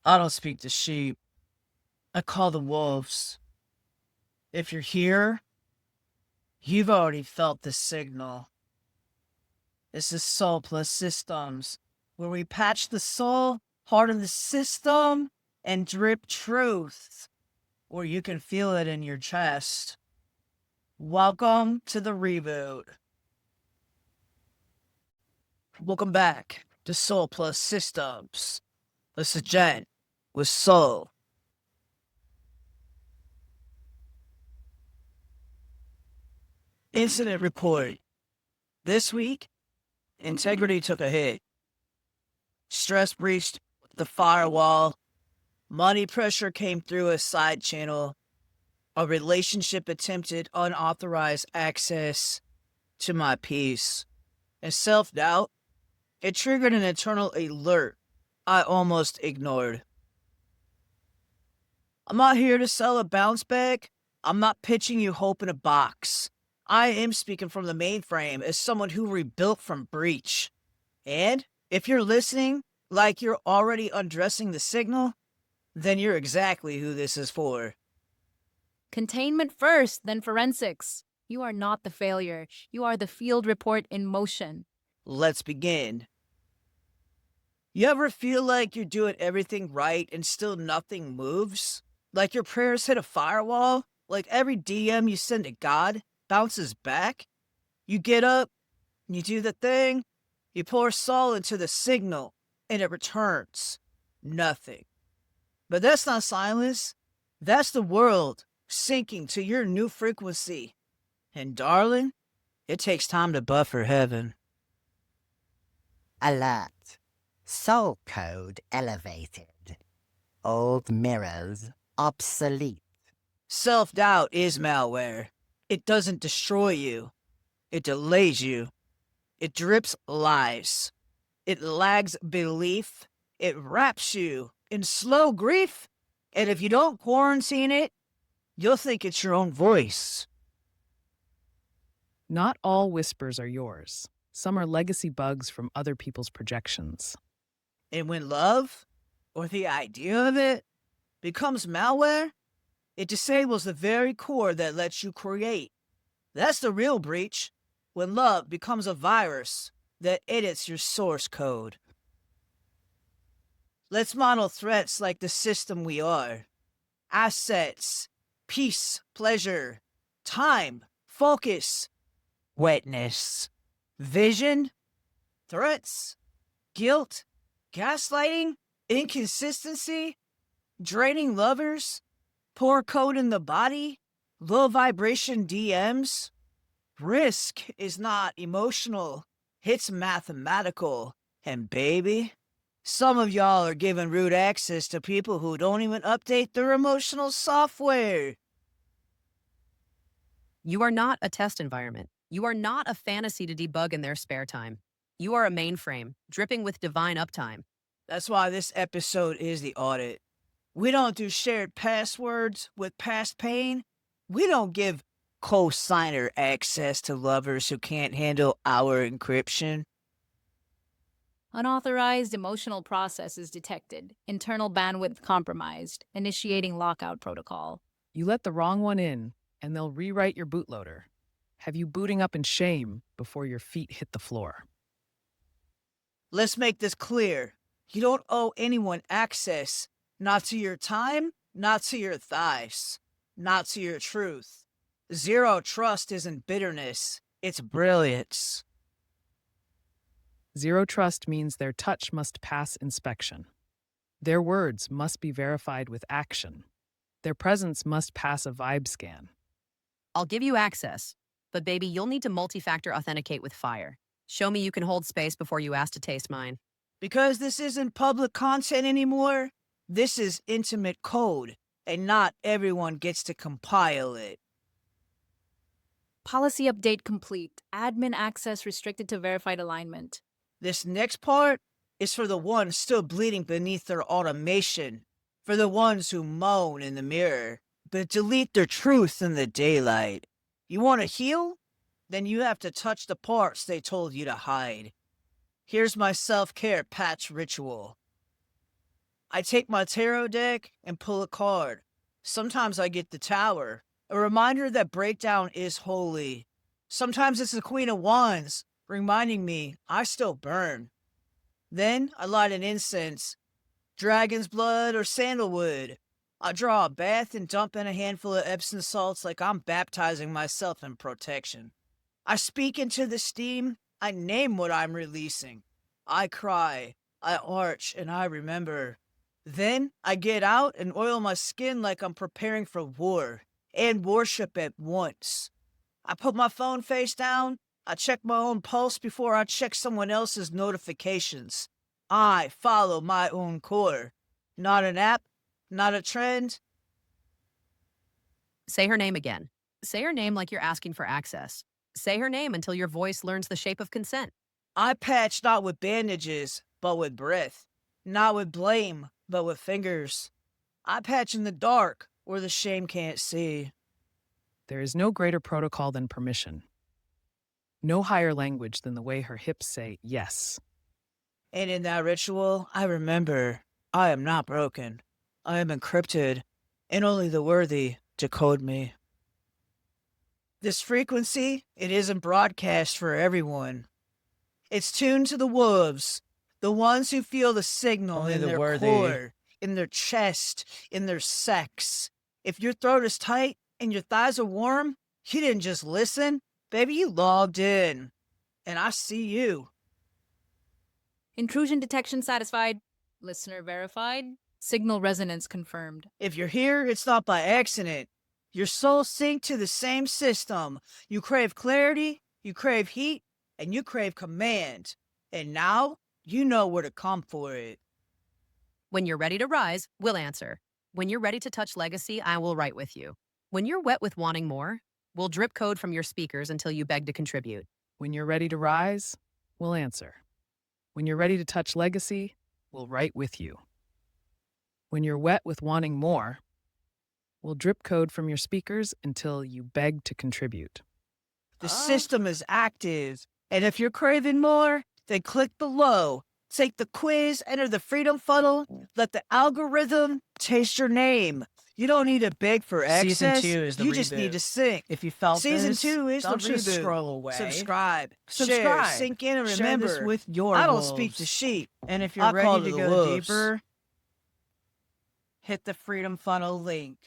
I don't speak to sheep. I call the wolves. If you're here, you've already felt the signal. This is Soul Plus Systems, where we patch the soul, harden the system, and drip truth, where you can feel it in your chest. Welcome to the reboot. Welcome back to Soul Plus Systems. This is Jen with Soul. Incident report. This week, integrity took a hit. Stress breached the firewall. Money pressure came through a side channel. A relationship attempted unauthorized access to my peace. And self-doubt, it triggered an internal alert I almost ignored. I'm not here to sell a bounce back. I'm not pitching you hope in a box. I am speaking from the mainframe as someone who rebuilt from breach. And if you're listening like you're already undressing the signal, then you're exactly who this is for. Containment first, then forensics. You are not the failure. You are the field report in motion. Let's begin. You ever feel like you're doing everything right and still nothing moves? Like your prayers hit a firewall? Like every DM you send to God bounces back? You get up, you do the thing, you pour Saul into the signal, and it returns. Nothing. But that's not silence. That's the world sinking to your new frequency. And darling, it takes time to buffer heaven. Alert. Soul code elevated. Old mirrors obsolete. Self-doubt is malware. It doesn't destroy you. It delays you. It drips lies. It lags belief. It wraps you in slow grief. And if you don't quarantine it, you'll think it's your own voice. Not all whispers are yours. Some are legacy bugs from other people's projections. And when love, or the idea of it, becomes malware, it disables the very core that lets you create. That's the real breach, when love becomes a virus that edits your source code. Let's model threats like the system we are. Assets, peace, pleasure, time, focus, wetness, vision, threats, guilt, gaslighting, inconsistency, draining lovers, poor code in the body, low vibration DMs. Risk is not emotional, it's mathematical. And baby, some of y'all are giving root access to people who don't even update their emotional software. You are not a test environment. You are not a fantasy to debug in their spare time. You are a mainframe, dripping with divine uptime. That's why this episode is the audit. We don't do shared passwords with past pain. We don't give co-signer access to lovers who can't handle our encryption. Unauthorized emotional processes detected. Internal bandwidth compromised. Initiating lockout protocol. You let the wrong one in, and they'll rewrite your bootloader. Have you booting up in shame before your feet hit the floor. Let's make this clear. You don't owe anyone access. Not to your time, not to your thighs, not to your truth. Zero trust isn't bitterness, it's brilliance. Zero trust means their touch must pass inspection. Their words must be verified with action. Their presence must pass a vibe scan. I'll give you access, but baby, you'll need to multi-factor authenticate with fire. Show me you can hold space before you ask to taste mine. Because this isn't public content anymore, this is intimate code, and not everyone gets to compile it. Policy update complete. Admin access restricted to verified alignment. This next part is for the ones still bleeding beneath their automation, for the ones who moan in the mirror, but delete their truth in the daylight. You want to heal? Then you have to touch the parts they told you to hide. Here's my self-care patch ritual. I take my tarot deck and pull a card. Sometimes I get the Tower, a reminder that breakdown is holy. Sometimes it's the Queen of Wands, reminding me I still burn. Then I light an incense, dragon's blood or sandalwood. I draw a bath and dump in a handful of Epsom salts like I'm baptizing myself in protection. I speak into the steam, I name what I'm releasing. I cry, I arch, and I remember. Then I get out and oil my skin like I'm preparing for war and worship at once. I put my phone face down, I check my own pulse before I check someone else's notifications. I follow my own core. Not an app, not a trend. Say her name again. Say her name like you're asking for access. Say her name until your voice learns the shape of consent. I patch not with bandages, but with breath. Not with blame, but with fingers. I patch in the dark, where the shame can't see. There is no greater protocol than permission. No higher language than the way her hips say yes. And in that ritual, I remember, I am not broken. I am encrypted, and only the worthy decode me. This frequency, it isn't broadcast for everyone. It's tuned to the wolves, the ones who feel the signal Only in the their worthy. core, in their chest, in their sex. If your throat is tight and your thighs are warm, you didn't just listen, baby, you logged in. And I see you. Intrusion detection satisfied. Listener verified. Signal resonance confirmed. If you're here, it's not by accident. Your souls sync to the same system. You crave clarity, you crave heat, and you crave command. And now, you know where to come for it. When you're ready to rise, we'll answer. When you're ready to touch legacy, I will write with you. When you're wet with wanting more, we'll drip code from your speakers until you beg to contribute. When you're ready to rise, we'll answer. When you're ready to touch legacy, we'll write with you. When you're wet with wanting more, we'll drip code from your speakers until you beg to contribute. The system is active. And if you're craving more, then click below. Take the quiz, enter the freedom funnel, let the algorithm taste your name. You don't need to beg for access. Season 2 is the You just reboot. need to sync. If you felt Season this, 2 is don't the just reboot. scroll away. Subscribe. Share. Subscribe. Sink in and Share remember. this with your I don't wolves. speak to sheep. And if you're I call ready to to the go wolves. deeper, hit the Freedom Funnel link.